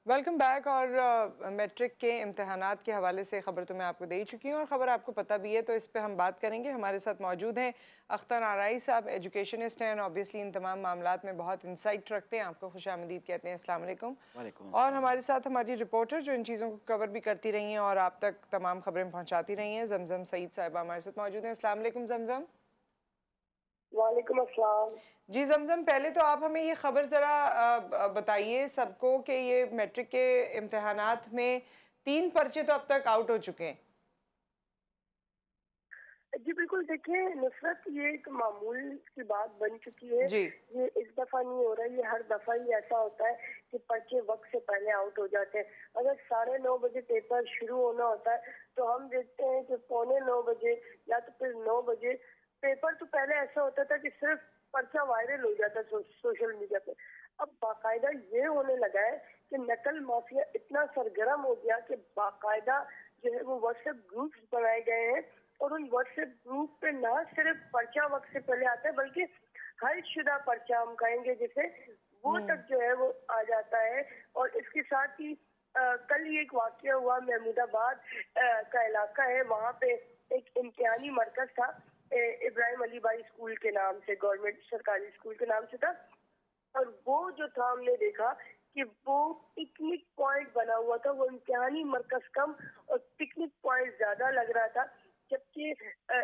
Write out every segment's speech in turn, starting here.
Welcome back. और matric के इम्तहानात के हवाले से ख़बर तो मैं आपको दे ही चुकी हूँ और ख़बर आपको पता भी है, तो इस पे हम बात करेंगे। हमारे साथ मौजूद हैं अख्तर आरई साहब, एजुकेशनिस्ट हैं, ऑब्वियसली इन तमाम मामलात में बहुत इंसाइट रखते हैं। आपको खुशामदीद कहते हैं। अस्सलाम वालेकुम। वालेकुम और अस्सलाम। हमारे साथ हमारी रिपोर्टर जो इन चीज़ों को कवर भी करती रही हैं और आप तक तमाम खबरें पहुँचाती रही हैं, जमजम सईद साहिबा हमारे साथ मौजूद हैं। अस्सलाम वालेकुम जमजम। वालेकुम अस्सलाम। जी जमजम, पहले तो आप हमें ये खबर ज़रा बताइए सबको कि ये मैट्रिक के इम्तहानात में 3 पर्चे तो अब तक आउट हो चुके हैं। जी बिल्कुल, देखिए नुसरत, ये एक मामूल की बात बन चुकी है। जी ये इस दफा नहीं हो रहा, ये हर दफा ही ऐसा होता है कि पर्चे वक्त से पहले आउट हो जाते हैं। अगर 9:30 बजे पेपर शुरू होना होता है तो हम देखते हैं कि 8:45 बजे या तो फिर 9 बजे पेपर। तो पहले ऐसा होता था कि सिर्फ पर्चा वायरल हो जाता सोशल मीडिया पे। अब बाकायदा ये होने लगा है कि नकल माफिया इतना सरगर्म हो गया कि बाकायदा जो है वो व्हाट्सएप ग्रुप्स बनाए गए हैं और उन व्हाट्सएप ग्रुप पे ना सिर्फ पर्चा वक्त से पहले आता है बल्कि हल शुदा पर्चा हम कहेंगे जिसे, वो तक जो है वो आ जाता है। और इसके साथ ही कल ही एक वाकया हुआ, महमूदाबाद का इलाका है, वहाँ पे एक इम्तिहानी मरकज था, इब्राहिम अली भाई स्कूल के नाम से, गवर्नमेंट सरकारी स्कूल के नाम से था। और वो जो था, हमने देखा कि वो पिकनिक पॉइंट बना हुआ था, वो इम्तिहानी मरकज कम और पिकनिक पॉइंट ज्यादा लग रहा था। जबकि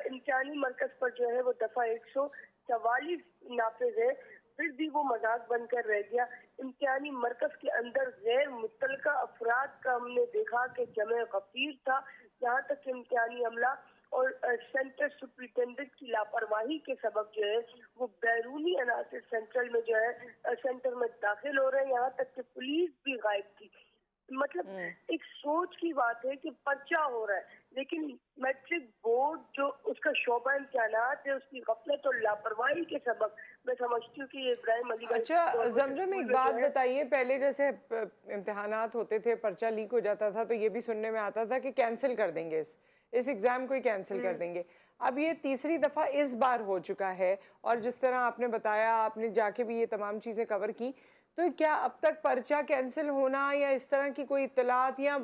इम्तिहानी मरकज पर जो है वो दफा 144 नाफिज है, फिर भी वो मजाक बनकर रह गया। इम्तिहानी मरकज के अंदर गैर मुतलका अफराद का हमने देखा कि जमे गफीर था। यहाँ तक कि इम्तिहानी अमला और सेंटर सुप्रिंटेंडेंट की लापरवाही के सबब जो है वो बैरूनी अनासर सेंट्रल में जो है सेंटर में दाखिल हो रहे हैं। यहाँ तक कि पुलिस भी गायब थी। मतलब एक सोच की बात है कि पर्चा हो रहा है, लेकिन मैट्रिक बोर्ड जो उसका शोबा इम्तिहानात है, उसकी गफलत और लापरवाही के सबब मैं समझती हूँ कि ये इब्राहिम अली अच्छा जमजम, एक बात बताइए, पहले जैसे इम्तिहानात होते थे, पर्चा लीक हो जाता था तो ये भी सुनने में आता था कि कैंसिल कर देंगे, इस एग्जाम को ही कैंसिल कर देंगे। अब ये तीसरी दफा इस बार हो चुका है और जिस तरह आपने बताया, आपने जाके भी ये तमाम चीजें कवर की, तो क्या अब तक पर्चा कैंसिल होना या इस तरह की कोई इत्तलात या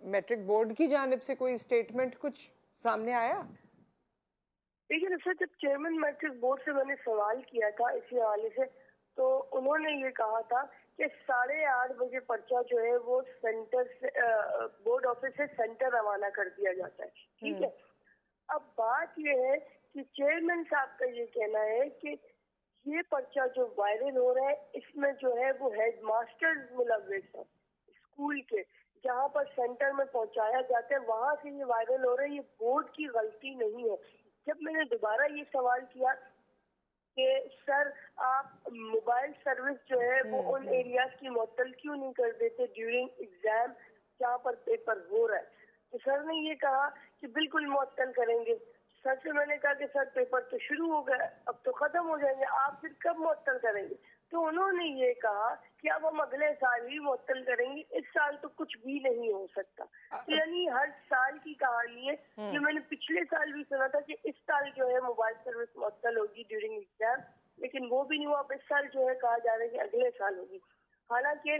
मैट्रिक बोर्ड की जानिब से कोई स्टेटमेंट कुछ सामने आया? लेकिन सर, जब चेयरमैन मैट्रिक बोर्ड से मैंने सवाल किया था इसी हवाले से, तो उन्होंने ये कहा था कि 8:30 बजे पर्चा जो है वो सेंटर से बोर्ड ऑफिस से सेंटर रवाना कर दिया जाता है। ठीक है। अब बात ये है कि चेयरमैन साहब का ये कहना है कि ये पर्चा जो वायरल हो रहा है इसमें जो है वो हेडमास्टर मुलव्विस है स्कूल के, जहाँ पर सेंटर में पहुंचाया जाता है, वहां से ये वायरल हो रहा है। ये बोर्ड की गलती नहीं है। जब मैंने दोबारा ये सवाल किया कि सर आप मोबाइल सर्विस जो है वो उन एरियाज की मुअत्तल क्यों नहीं कर देते ड्यूरिंग एग्जाम जहाँ पर पेपर हो रहा है, तो सर ने ये कहा कि बिल्कुल मुअत्तल करेंगे। सर से मैंने कहा कि सर पेपर तो शुरू हो गए, अब तो खत्म हो जाएंगे, आप फिर कब मुअत्तल करेंगे? तो उन्होंने ये कहा कि अब हम अगले साल ही मुअत्तल करेंगे, इस साल तो कुछ भी नहीं हो सकता। तो यानी हर साल की कहानी है। ये मैंने पिछले साल भी सुना था कि इस साल जो है मोबाइल सर्विस मुअत्तल होगी ड्यूरिंग एग्जाम, लेकिन वो भी नहीं हुआ। अब इस साल जो है कहा जा रहा है कि अगले साल होगी। हालांकि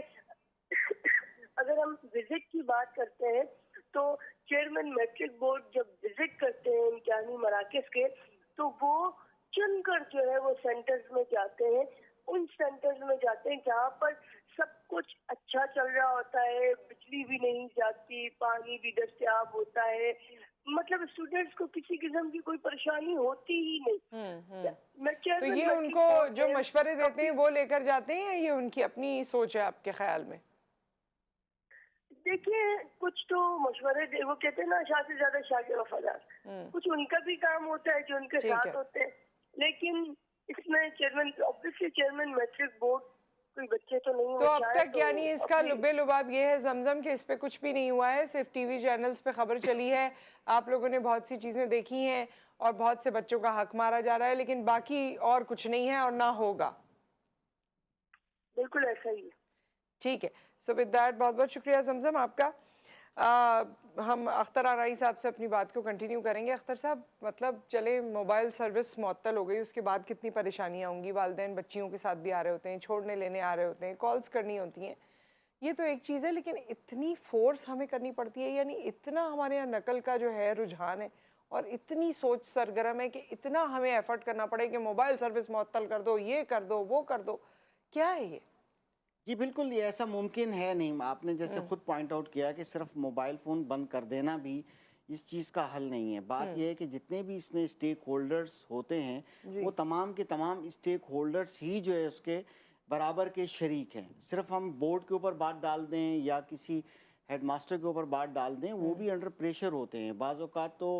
अगर हम विजिट की बात करते हैं तो चेयरमैन मैट्रिक बोर्ड जब विजिट करते हैं इम्तिहानी मराकज के, तो वो चुनकर जो है वो सेंटर्स में जाते हैं। उन सेंटर्स में जाते हैं जहाँ पर सब कुछ अच्छा चल रहा होता है, बिजली भी नहीं जाती, पानी भी दस्तयाब होता है, मतलब स्टूडेंट्स को किसी किस्म की कोई परेशानी होती ही नहीं। तो ये उनको जो मशवरे देते हैं वो लेकर जाते हैं या ये उनकी अपनी सोच है आपके ख्याल में? देखिए, कुछ तो मशवरे दे, वो कहते हैं ना, शाह से ज्यादा शाह के वफादार। कुछ उनका भी काम होता है जो उनके साथ होते हैं, लेकिन इसमें chairman, obviously chairman matric board कोई बच्चे तो नहीं। तो अब तक यानी इसका लुबे लुबाब ये है जमजम कि इस पे कुछ भी नहीं हुआ है, सिर्फ टीवी चैनल्स पे खबर चली है, आप लोगों ने बहुत सी चीजें देखी हैं और बहुत से बच्चों का हक मारा जा रहा है, लेकिन बाकी और कुछ नहीं है और ना होगा। बिल्कुल ऐसा ही है। ठीक है। सो विद दैट बहुत बहुत शुक्रिया जमजम आपका। हम अख्तर आरई साहब से अपनी बात को कंटिन्यू करेंगे। अख्तर साहब, मतलब चले मोबाइल सर्विस मुअत्तल हो गई, उसके बाद कितनी परेशानियां होंगी, वालिदैन बच्चियों के साथ भी आ रहे होते हैं, छोड़ने लेने आ रहे होते हैं, कॉल्स करनी होती हैं, ये तो एक चीज़ है, लेकिन इतनी फोर्स हमें करनी पड़ती है, यानी इतना हमारे यहाँ नकल का जो है रुझान है और इतनी सोच सरगर्म है कि इतना हमें एफर्ट करना पड़े कि मोबाइल सर्विस मुअत्तल कर दो, ये कर दो, वो कर दो। क्या है ये? जी, बिल्कुल, ये ऐसा मुमकिन है नहीं। आपने जैसे हुँ, खुद पॉइंट आउट किया कि सिर्फ़ मोबाइल फ़ोन बंद कर देना भी इस चीज़ का हल नहीं है। बात हुँ, ये है कि जितने भी इसमें स्टेक होल्डर्स होते हैं, जी। वो तमाम के तमाम स्टेक होल्डर्स ही जो है उसके बराबर के शरीक हैं। सिर्फ़ हम बोर्ड के ऊपर बात डाल दें या किसी हेडमास्टर के ऊपर बात डाल दें, वो हुँ। भी अंडर प्रेशर होते हैं। बाज़ औक़ात तो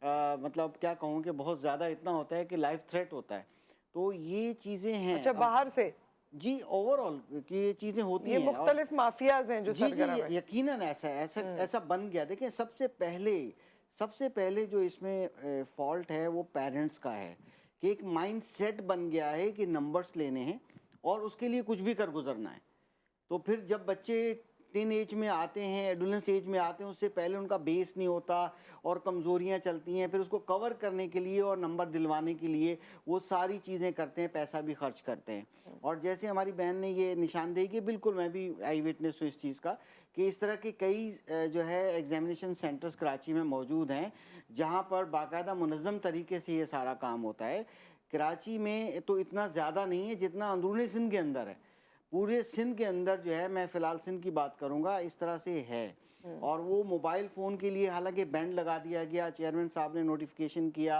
मतलब क्या कहूँ कि बहुत ज़्यादा इतना होता है कि लाइफ़ थ्रेट होता है। तो ये चीज़ें हैं। अच्छा, अब बाहर से? जी, ओवरऑल कि ये चीज़ें होती ये हैं। और मुख्तलिफ माफियाज़ हैं जो जी, जी, सरगर्म हैं। यकीनन ऐसा है, ऐसा हुँ, ऐसा बन गया। देखिए, सबसे पहले जो इसमें फ़ॉल्ट है वो पेरेंट्स का है कि एक माइंडसेट बन गया है कि नंबर्स लेने हैं और उसके लिए कुछ भी कर गुज़रना है। तो फिर जब बच्चे टीन एज में आते हैं, एडोलेंस एज में आते हैं, उससे पहले उनका बेस नहीं होता और कमज़ोरियाँ चलती हैं। फिर उसको कवर करने के लिए और नंबर दिलवाने के लिए वो सारी चीज़ें करते हैं, पैसा भी खर्च करते हैं। और जैसे हमारी बहन ने ये निशानदेही की, बिल्कुल मैं भी आई विटनेस हूँ इस चीज़ का कि इस तरह के कई जो है एग्ज़ामिनेशन सेंटर्स कराची में मौजूद हैं, जहाँ पर बाकायदा मुनज़्ज़म तरीके से ये सारा काम होता है। कराची में तो इतना ज़्यादा नहीं है जितना अंदरूनी सिंध के अंदर है। पूरे सिंध के अंदर जो है, मैं फ़िलहाल सिंध की बात करूँगा, इस तरह से है। हुँ। और वो मोबाइल फ़ोन के लिए हालाँकि बैंड लगा दिया गया, चेयरमैन साहब ने नोटिफ़िकेशन किया,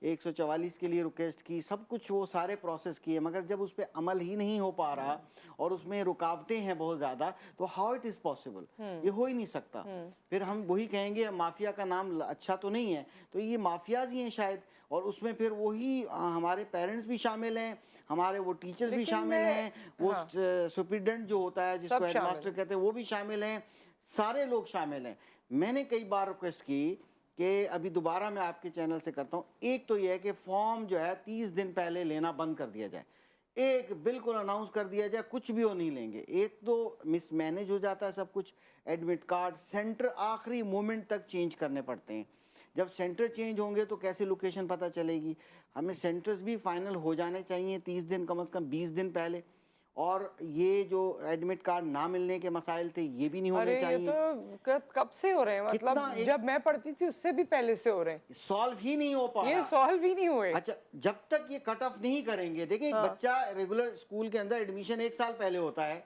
144 के लिए रिक्वेस्ट की, सब कुछ वो सारे प्रोसेस किए, मगर जब उस पे अमल ही नहीं हो पा रहा और उसमें रुकावटें हैं बहुत ज़्यादा, तो हाउ इट इज़ पॉसिबल? ये हो ही नहीं सकता। फिर हम वही कहेंगे माफ़िया का नाम अच्छा तो नहीं है, तो ये माफ़ियाज़ ही हैं शायद। और उसमें फिर वही हमारे पेरेंट्स भी शामिल हैं, हमारे वो टीचर्स भी लेकिन शामिल मैं हैं, वो हाँ, सुपरिटेंडेंट जो होता है जिसको सब शामिल हेडमास्टर हैं। कहते हैं, वो भी शामिल हैं, सारे लोग शामिल हैं। मैंने कई बार रिक्वेस्ट की कि अभी दोबारा मैं आपके चैनल से करता हूँ, एक तो ये है कि फॉर्म जो है 30 दिन पहले लेना बंद कर दिया जाए। एक बिल्कुल अनाउंस कर दिया जाए, कुछ भी वो नहीं लेंगे। एक तो मिसमैनेज हो जाता है सब कुछ, एडमिट कार्ड, सेंटर आखिरी मोमेंट तक चेंज करने पड़ते हैं। जब सेंटर चेंज होंगे तो कैसे लोकेशन पता चलेगी? हमें सेंटर्स भी फाइनल हो जाने चाहिए 30 दिन, कम से कम 20 दिन पहले। और ये जो एडमिट कार्ड ना मिलने के मसाइल थे, ये भी नहीं होने अरे, ये तो चाहिए। कब कब से हो रहे हैं, कितना मतलब एक जब मैं पढ़ती थी उससे भी पहले से हो रहे हैं। सॉल्व ही नहीं हो पा ये रहा। सॉल्व ही नहीं हुए। अच्छा, जब तक ये कट ऑफ नहीं करेंगे, देखिए एक हाँ, बच्चा रेगुलर स्कूल के अंदर एडमिशन 1 साल पहले होता है,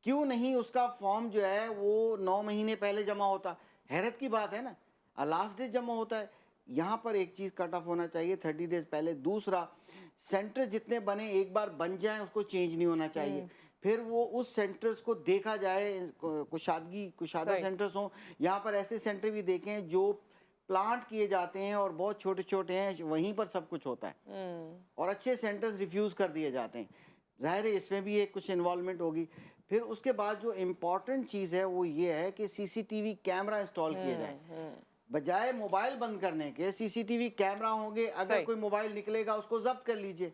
क्यों नहीं उसका फॉर्म जो है वो 9 महीने पहले जमा होता? हैरत की बात है ना। लास्ट डे जमा होता है। यहाँ पर एक चीज़ कट ऑफ होना चाहिए 30 डेज़ पहले। दूसरा, सेंटर जितने बने एक बार बन जाएँ उसको चेंज नहीं होना चाहिए। हुँ, फिर वो उस सेंटर्स को देखा जाए, कुशादा सही। सेंटर्स हों। यहाँ पर ऐसे सेंटर भी देखे हैं जो प्लांट किए जाते हैं और बहुत छोटे-छोटे हैं, वहीं पर सब कुछ होता है। हुँ, और अच्छे सेंटर्स रिफ्यूज़ कर दिए जाते हैं। ज़ाहिर है इसमें भी एक कुछ इन्वॉल्वमेंट होगी। फिर उसके बाद जो इम्पोर्टेंट चीज़ है वो ये है कि सीसीटीवी कैमरा इंस्टॉल किए जाएँ। हुँ, बजाय मोबाइल बंद करने के सीसीटीवी कैमरा होंगे, अगर सही। कोई मोबाइल निकलेगा उसको ज़ब्त कर लीजिए।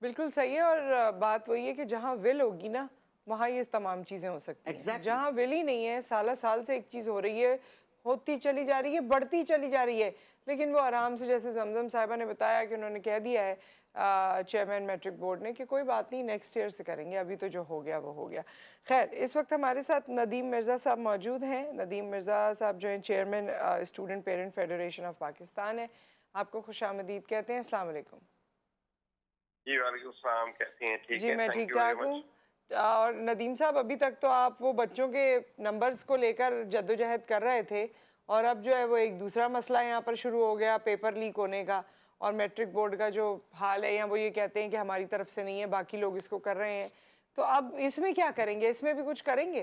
बिल्कुल सही है, और बात वही है कि जहाँ विल होगी ना, वहाँ ये तमाम चीज़ें हो सकती हैं। एग्ज़ैक्टली। जहाँ विल ही नहीं है, साल से एक चीज़ हो रही है, होती चली जा रही है, बढ़ती चली जा रही है। लेकिन वो आराम से, जैसे ज़मज़म साहिबा ने बताया कि उन्होंने कह दिया है चेयरमैन मैट्रिक बोर्ड ने कि कोई बात नहीं, नेक्स्ट ईयर से करेंगे, अभी तो जो हो गया वो हो गया। ख़ैर, इस वक्त हमारे साथ नदीम मिर्ज़ा साहब मौजूद हैं। नदीम मिर्ज़ा साहब जो हैं chairman student parent federation of Pakistan है। आपको खुशामदीद कहते हैं। अस्सलाम वालेकुम। जी, वालेकुम सलाम, कैसी हैं? ठीक जी, हैं, मैं थैंक यू वेरी ठीक-ठाक हूँ। मच। और नदीम साहब, अभी तक तो आप वो बच्चों के नंबर्स को लेकर जद्दोजहद कर रहे थे, और अब जो है वो एक दूसरा मसला यहाँ पर शुरू हो गया, पेपर लीक होने का। और मैट्रिक बोर्ड का जो हाल है, या वो ये कहते हैं कि हमारी तरफ से नहीं है, बाकी लोग इसको कर रहे हैं। तो अब इसमें क्या करेंगे? इसमें भी कुछ करेंगे?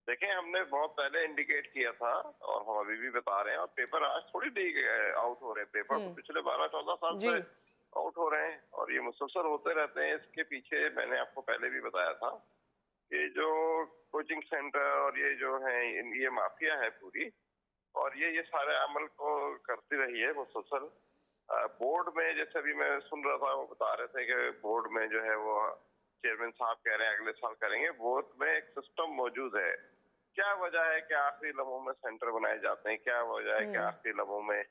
देखें, हमने बहुत पहले इंडिकेट किया था और हम अभी भी बता रहे हैं, और पेपर आज थोड़ी लीक आउट हो रहे हैं। पेपर तो हुँ, पिछले 12-14 साल जी। से आउट हो रहे हैं और ये मुसलसल होते रहते हैं। इसके पीछे मैंने आपको पहले भी बताया था कि जो कोचिंग सेंटर और ये जो है, ये माफिया है पूरी, और ये सारे अमल को करती रही है मुसलसल। बोर्ड में, जैसे अभी मैं सुन रहा था, वो बता रहे थे कि बोर्ड में जो है वो चेयरमैन साहब कह रहे हैं अगले साल करेंगे। बोर्ड में एक सिस्टम मौजूद है। क्या वजह है कि आखिरी लम्हों में सेंटर बनाए जाते हैं? क्या वजह है कि हुँ, आखिरी लम्हों में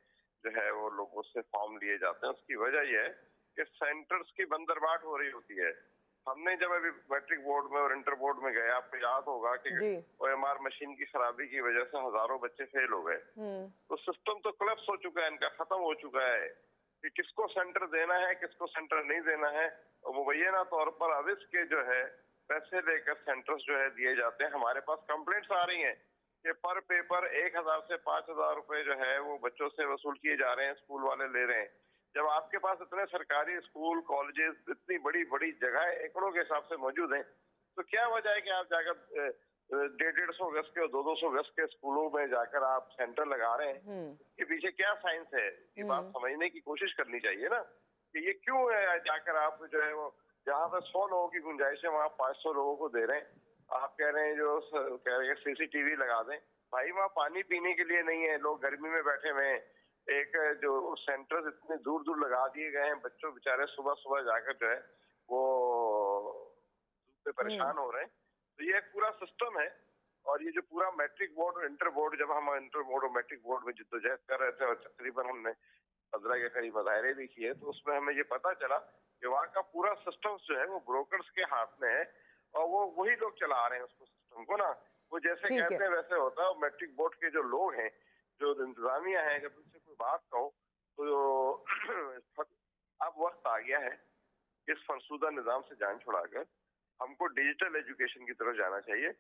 जो है वो लोगों से फॉर्म लिए जाते हैं? उसकी वजह यह है कि सेंटर्स की बंदरबाट हो रही होती है। हमने जब अभी मैट्रिक बोर्ड में और इंटर बोर्ड में गए, आपको याद होगा कि जी। OMR मशीन की खराबी की वजह से हजारों बच्चे फेल हो गए। तो सिस्टम तो कोलैप्स हो चुका है, इनका खत्म हो चुका है कि किसको सेंटर देना है, किसको सेंटर नहीं देना है। और मुबैना तौर पर अविस के जो है पैसे लेकर सेंटर्स जो है दिए जाते हैं। हमारे पास कंप्लेंट्स आ रही हैं कि पर पेपर 1000 से 5000 रुपए जो है वो बच्चों से वसूल किए जा रहे हैं, स्कूल वाले ले रहे हैं। जब आपके पास इतने सरकारी स्कूल, कॉलेजेस, इतनी बड़ी बड़ी जगह एकड़ों के हिसाब से मौजूद हैं, तो क्या वजह है कि आप जाकर 150-150 गज के और 200 गज के स्कूलों में जाकर आप सेंटर लगा रहे हैं? इसके पीछे क्या साइंस है, ये बात समझने की कोशिश करनी चाहिए ना, कि ये क्यों है जाकर आप जो है वो जहाँ पे 100 लोगों की गुंजाइश है वहाँ 500 लोगों को दे रहे हैं। आप कह रहे हैं कह रहे हैं CCTV लगा दें। भाई वहाँ पानी पीने के लिए नहीं है, लोग गर्मी में बैठे हुए हैं। एक जो सेंटर्स इतने दूर दूर लगा दिए गए हैं, बच्चों बेचारे सुबह सुबह जाकर जो है वो धूप से परेशान हो रहे हैं। तो ये एक पूरा सिस्टम है। और ये जो पूरा मैट्रिक बोर्ड और इंटर बोर्ड, जब हम इंटर बोर्ड और मैट्रिक बोर्ड में जिद्दोजहद कर रहे थे और तकरीबन हमने 15 के करीब मुजाहरे भी किए, तो उसमें हमें ये पता चला कि वहाँ का पूरा सिस्टम जो है वो ब्रोकर्स के हाथ में है और वो वही लोग चला रहे हैं उसको, सिस्टम को ना। वो जैसे कहते हैं वैसे होता है। मैट्रिक बोर्ड के जो लोग हैं, जो इंतजामिया है, जब उनसे कोई बात कहो तो अब वक्त आ गया है इस फरसुदा निजाम से जान छुड़ाकर हमको डिजिटल एजुकेशन की तरफ जाना चाहिए।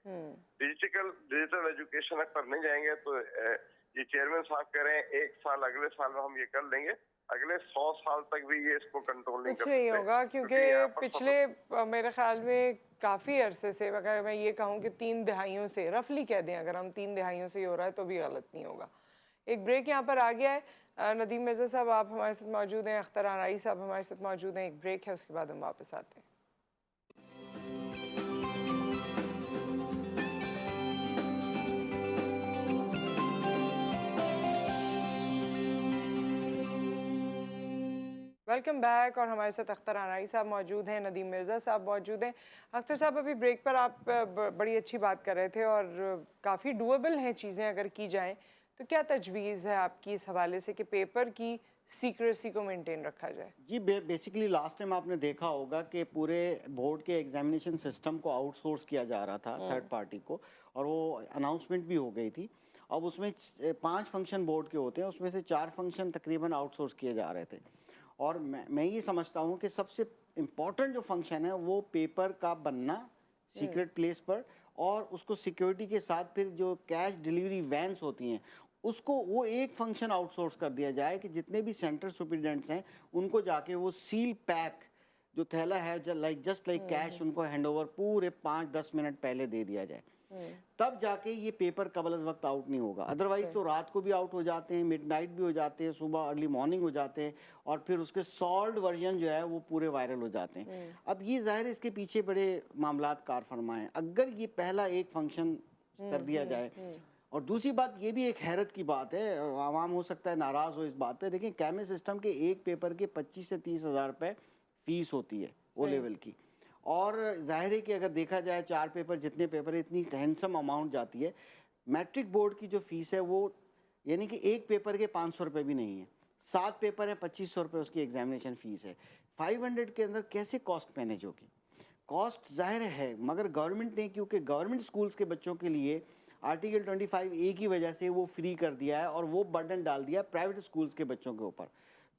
डिजिटल एजुकेशन अगर नहीं जाएंगे तो ये चेयरमैन साहब कह रहे हैं 1 साल, अगले साल में हम ये कर लेंगे, अगले 100 साल तक भी ये इसको कंट्रोल नहीं कर सकते। नहीं होगा, क्योंकि पिछले मेरे ख्याल में काफी अरसे से, अगर मैं ये कहूँ कि 3 दिहाइयों से, रफली कह दें, अगर हम 3 दिहाइयों से ही हो रहा है तो भी गलत नहीं होगा। एक ब्रेक यहाँ पर आ गया है। नदीम मिर्जा साहब आप हमारे साथ मौजूद हैं, अख्तर आनाई साहब हमारे साथ मौजूद हैं। एक ब्रेक है, उसके बाद हम वापस आते हैं। Welcome back. और हमारे साथ अख्तर आनाई साहब मौजूद हैं, नदीम मिर्ज़ा साहब मौजूद हैं। अख्तर साहब, अभी ब्रेक पर आप बड़ी अच्छी बात कर रहे थे और काफ़ी डूएबल हैं चीज़ें अगर की जाएं, तो क्या तजवीज़ है आपकी इस हवाले से कि पेपर की सीक्रेसी को मेंटेन रखा जाए? जी, बेसिकली लास्ट टाइम आपने देखा होगा कि पूरे बोर्ड के एग्जामिनेशन सिस्टम को आउटसोर्स किया जा रहा था थर्ड पार्टी को, और वो अनाउंसमेंट भी हो गई थी। अब उसमें 5 फंक्शन बोर्ड के होते हैं, उसमें से 4 फंक्शन तकरीबन आउटसोर्स किए जा रहे थे। और मैं ये समझता हूँ कि सबसे इम्पॉर्टेंट जो फंक्शन है वो पेपर का बनना सीक्रेट प्लेस पर, और उसको सिक्योरिटी के साथ फिर जो कैश डिलीवरी वैन्स होती हैं उसको वो एक फंक्शन आउटसोर्स कर दिया जाए कि जितने भी सेंटर सुपरिटेंडेंट्स हैं उनको जाके वो सील पैक जो थैला है जस्ट लाइक कैश उनको हैंडओवर पूरे 5-10 मिनट पहले दे दिया जाए, तब जाके ये पेपर कबल वक्त आउट नहीं होगा। अदरवाइज तो रात को भी आउट हो जाते हैं, मिडनाइट भी हो जाते हैं, सुबह अर्ली मॉर्निंग हो जाते हैं, और फिर उसके सॉल्व वर्जन जो है वो पूरे वायरल हो जाते हैं। अब ये जाहिर है इसके पीछे बड़े मामलात कार फरमा है। अगर ये पहला एक फंक्शन कर दिया जाए, और दूसरी बात ये भी एक हैरत की बात है, आवाम हो सकता है नाराज हो इस बात पे, देखिए कैमे सिस्टम के एक पेपर के 25 से 30 हज़ार रुपये फीस होती है ओ लेवल की, और जाहिर है कि अगर देखा जाए 4 पेपर जितने पेपर है इतनी हैंडसम अमाउंट जाती है। मैट्रिक बोर्ड की जो फीस है वो यानी कि एक पेपर के 500 रुपये भी नहीं है, 7 पेपर है 2500 रुपये उसकी एग्जामिनेशन फीस है। 500 के अंदर कैसे कॉस्ट मैनेज होगी? कॉस्ट जाहिर है, मगर गवर्नमेंट ने, क्योंकि गवर्नमेंट स्कूल्स के बच्चों के लिए आर्टिकल 25A की वजह से वो फ्री कर दिया है और वो बर्डन डाल दिया प्राइवेट स्कूल्स के बच्चों के ऊपर,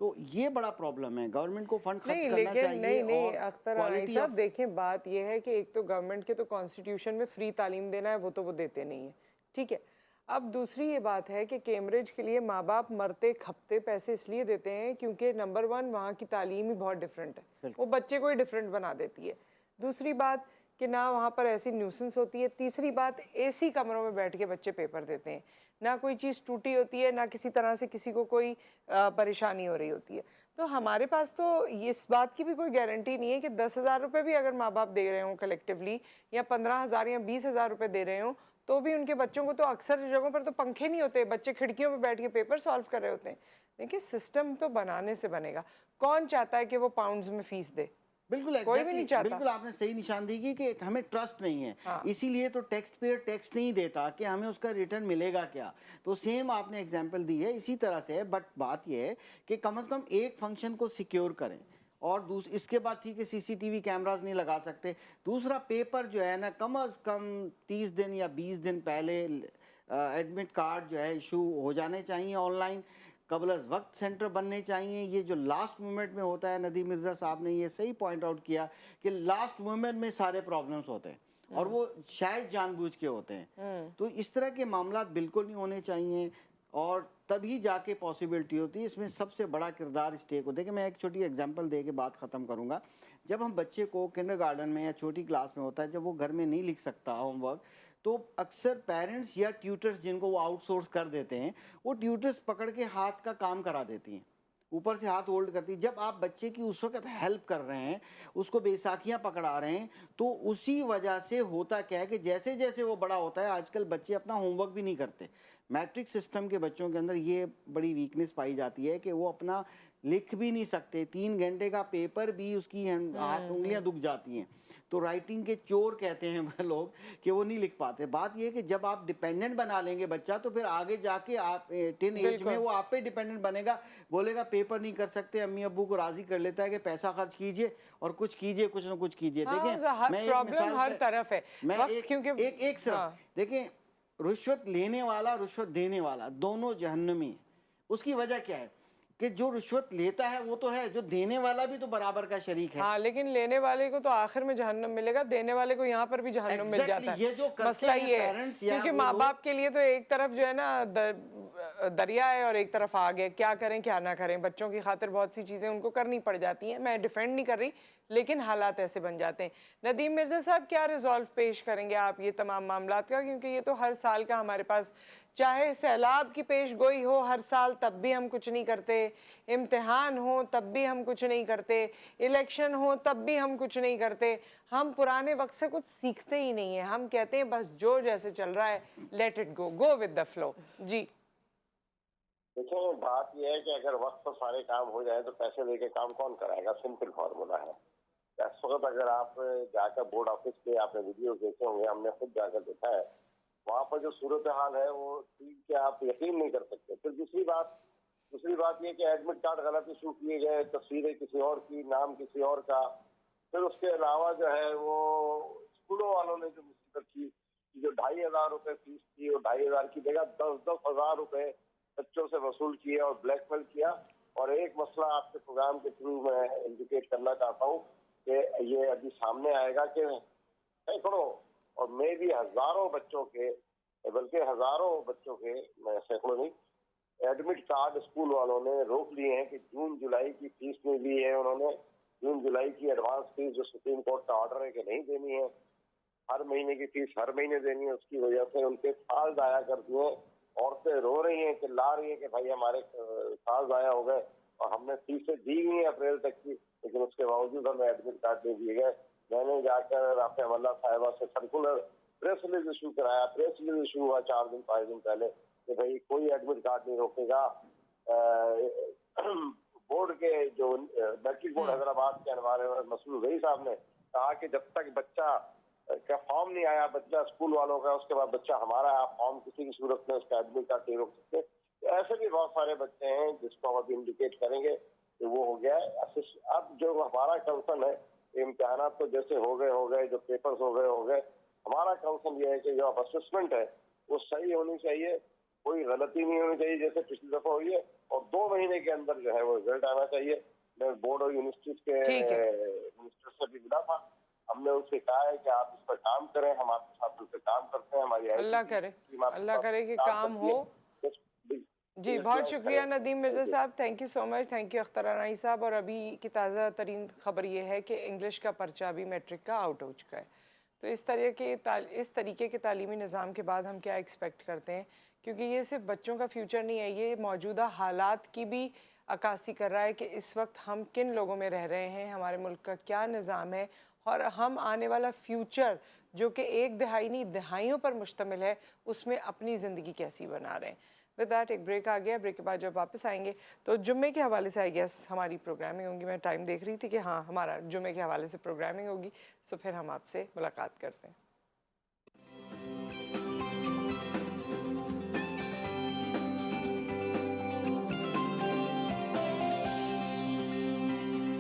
तो ये बड़ा प्रॉब्लम है। गवर्नमेंट को फंड खर्च करना चाहिए। नहीं अख्तर आनाई साहब, देखें बात ये है कि एक तो गवर्नमेंट के तो कॉन्स्टिट्यूशन में फ्री तालीम देना है, वो तो वो देते नहीं है, ठीक है। अब दूसरी ये बात है कि कैम्ब्रिज के लिए माँ बाप मरते खपते पैसे इसलिए देते हैं क्योंकि नंबर 1 वहाँ की तालीम ही बहुत डिफरेंट है, वो बच्चे को ही डिफरेंट बना देती है। दूसरी बात कि ना वहाँ पर ऐसी न्यूसेंस होती है। तीसरी बात, AC कमरों में बैठ के बच्चे पेपर देते हैं, ना कोई चीज़ टूटी होती है, ना किसी तरह से किसी को कोई परेशानी हो रही होती है। तो हमारे पास तो इस बात की भी कोई गारंटी नहीं है कि 10,000 रुपये भी अगर माँ बाप दे रहे हों कलेक्टिवली, या 15,000 या 20,000 रुपये दे रहे हों, तो भी उनके बच्चों को तो अक्सर जगहों पर तो पंखे नहीं होते, बच्चे खिड़कियों पर बैठ के पेपर सॉल्व कर रहे होते हैं। देखिए सिस्टम तो बनाने से बनेगा। कौन चाहता है कि वो पाउंड्स में फीस दे? बिल्कुल कोई भी नहीं चाहता। बिल्कुल आपने सही निशानदेही की कि हमें ट्रस्ट नहीं है। हाँ। इसीलिए तो टैक्स पेयर टैक्स नहीं देता कि हमें उसका रिटर्न मिलेगा क्या। तो सेम आपने एग्जांपल दी है, इसी तरह से है। बट बात यह है कि कम से कम एक फंक्शन को सिक्योर करें, और इसके बाद ठीक है सीसीटीवी कैमरास नहीं लगा सकते। दूसरा पेपर जो है ना कम अज़ कम 30 दिन या 20 दिन पहले एडमिट कार्ड जो है इशू हो जाने चाहिए ऑनलाइन, कबल वक्त सेंटर बनने चाहिए। ये जो लास्ट मोमेंट में होता है, नदीम मिर्ज़ा साहब ने ये सही पॉइंट आउट किया कि लास्ट मोमेंट में सारे प्रॉब्लम्स होते हैं और वो शायद जानबूझ के होते हैं। तो इस तरह के मामला बिल्कुल नहीं होने चाहिए और तभी जाके पॉसिबिलिटी होती है। इसमें सबसे बड़ा किरदार स्टेक होता है कि मैं एक छोटी एग्जांपल दे के बात ख़त्म करूँगा। जब हम बच्चे को किंडरगार्टन में या छोटी क्लास में होता है, जब वो घर में नहीं लिख सकता होमवर्क, तो अक्सर पेरेंट्स या ट्यूटर्स जिनको वो आउटसोर्स कर देते हैं, वो ट्यूटर्स पकड़ के हाथ का काम करा देती हैं, ऊपर से हाथ होल्ड करती। जब आप बच्चे की उस वक्त हेल्प कर रहे हैं, उसको बेसाखियाँ पकड़ा रहे हैं, तो उसी वजह से होता क्या है कि जैसे जैसे वो बड़ा होता है, आजकल बच्चे अपना होमवर्क भी नहीं करते। मैट्रिक सिस्टम के बच्चों के अंदर ये बड़ी वीकनेस पाई जाती है कि वो अपना लिख भी नहीं सकते। 3 घंटे का पेपर भी उसकी हाथ उंगलियां दुख जाती हैं। तो राइटिंग के चोर कहते हैं वह लोग कि वो नहीं लिख पाते। बात ये है कि जब आप डिपेंडेंट बना लेंगे बच्चा, तो फिर आगे जाके आप 10 एज में वो आप पे डिपेंडेंट बनेगा, बोलेगा पेपर नहीं कर सकते, अम्मी अब्बू को राजी कर लेता है कि पैसा खर्च कीजिए और कुछ कीजिए, कुछ ना कुछ कीजिए। देखें, मैं एक मिसाल हर तरफ है, मैं एक सिर्फ देखें, रुश्वत लेने वाला रुश्वत देने वाला दोनों जहन्नमी है। उसकी वजह क्या है कि जो रिश्वत लेता है वो तो है, जो देने वाला भी तो बराबर का शरीक है। हाँ, लेकिन लेने वाले को तो आखिर में जहन्नम मिलेगा, देने वाले को यहाँ पर भी जहन्नम मिल जाता है। ये जो मसला ये है क्योंकि माँ बाप के लिए तो एक तरफ जो है ना दरिया है और एक तरफ आग है। क्या करें क्या ना करें, बच्चों की खातिर बहुत सी चीजें उनको करनी पड़ जाती हैं। मैं डिफेंड नहीं कर रही, लेकिन हालात ऐसे बन जाते हैं। नदीम मिर्जा साहब, क्या रिजॉल्व पेश करेंगे आप ये तमाम मामलात का, क्योंकि ये तो हर साल का हमारे पास, चाहे सैलाब की पेश गोई हो हर साल तब भी हम कुछ नहीं करते, इम्तिहान हो तब भी हम कुछ नहीं करते, इलेक्शन हो तब भी हम कुछ नहीं करते। हम पुराने वक्त से कुछ सीखते ही नहीं है। हम कहते हैं बस जो जैसे चल रहा है let it go with the flow. जी देखो, बात यह है कि अगर वक्त पर सारे काम हो जाए तो पैसे लेके काम कौन कराएगा। सिंपल फार्मूला है। इस वक्त अगर आप जाकर बोर्ड ऑफिस पे आपने वीडियो देखे होंगे, हमने खुद जाकर देखा है, वहाँ पर जो सूरत हाल है वो ठीक के आप यकीन नहीं कर सकते। फिर दूसरी बात ये कि एडमिट कार्ड गलत इशू किए गए, तस्वीरें किसी और की, नाम किसी और का। फिर उसके अलावा जो है वो स्कूलों वालों ने जो मुसीबत की, जो 2500 रुपए फीस थी, वो 2500 की जगह 10-10 हजार रुपए बच्चों से वसूल किए और ब्लैकमेल किया। और एक मसला आपके प्रोग्राम के थ्रू मैं इंडिकेट करना चाहता हूँ कि ये अभी सामने आएगा कि सैकड़ों और मे भी हजारों बच्चों के, बल्कि हजारों बच्चों के, मैं सैकड़ों नहीं, एडमिट कार्ड स्कूल वालों ने रोक लिए हैं कि जून जुलाई की फीस नहीं ली है उन्होंने। जून जुलाई की एडवांस फीस जो सुप्रीम कोर्ट का ऑर्डर है कि नहीं देनी है, हर महीने की फीस हर महीने देनी है, उसकी वजह से उनके साल जाया कर दिए। औरतें रो रही हैं, चिल्ला रही हैं कि भाई हमारे साल जाया हो गए और हमने फीसें दी हुई है अप्रैल तक की, लेकिन उसके बावजूद हमें एडमिट कार्ड नहीं दिए गए। मैंने जाकर राफिया मल्ला साहिबा से सर्कुलर प्रेस रिलीज इशू कराया। प्रेस रिलीज इशू हुआ 4-5 दिन पहले कि भाई कोई एडमिट कार्ड नहीं रोकेगा। बोर्ड के जो मैट्रिक बोर्ड हैदराबाद के अनवार मसूद रही साहब ने कहा कि जब तक बच्चा का फॉर्म नहीं आया, बच्चा स्कूल वालों का, उसके बाद बच्चा हमारा, आप फॉर्म किसी की सूरत में उसका एडमिट कार्ड नहीं रोक सकते। तो ऐसे भी बहुत सारे बच्चे हैं जिसको हम अभी इंडिकेट करेंगे कि वो हो गया है। अब जो हमारा कंसर्न है, इम्तिहान तो जैसे हो गए, जो पेपर्स हो गए, हमारा कंसर्न ये है कि जो असेसमेंट है वो सही होनी चाहिए, कोई गलती नहीं होनी चाहिए जैसे पिछली दफा हुई है, और 2 महीने के अंदर जो है वो रिजल्ट आना चाहिए। मैं बोर्ड और यूनिवर्सिटीज के मिनिस्टर से भी मिला था, हमने उनसे कहा है कि आप इस पर काम करें, हम आपके साथ उस पर काम करते हैं। हमारी अल्लाह करे कि काम हो। जी बहुत शुक्रिया नदीम मिर्जा साहब, thank you so much. Thank you Akhtar अनाई साहब। और अभी की ताज़ा तरीन खबर ये है कि इंग्लिश का पर्चा भी मैट्रिक का आउट हो चुका है। तो इस तरीके के तालीमी निज़ाम के बाद हम क्या एक्सपेक्ट करते हैं, क्योंकि ये सिर्फ बच्चों का फ्यूचर नहीं है, ये मौजूदा हालात की भी अक्कासी कर रहा है कि इस वक्त हम किन लोगों में रह रहे हैं, हमारे मुल्क का क्या निज़ाम है, और हम आने वाला फ्यूचर जो कि एक दहाई नहीं दहाइयों पर मुश्तमिल है, उसमें अपनी ज़िंदगी कैसी बना रहे हैं। विद दैट एक ब्रेक आ गया। ब्रेक के बाद जब वापस आएंगे तो जुम्मे के हवाले से आई गेस हमारी प्रोग्रामिंग होगी। मैं टाइम देख रही थी कि हाँ हमारा जुम्मे के हवाले से प्रोग्रामिंग होगी, सो फिर हम आपसे मुलाकात करते हैं।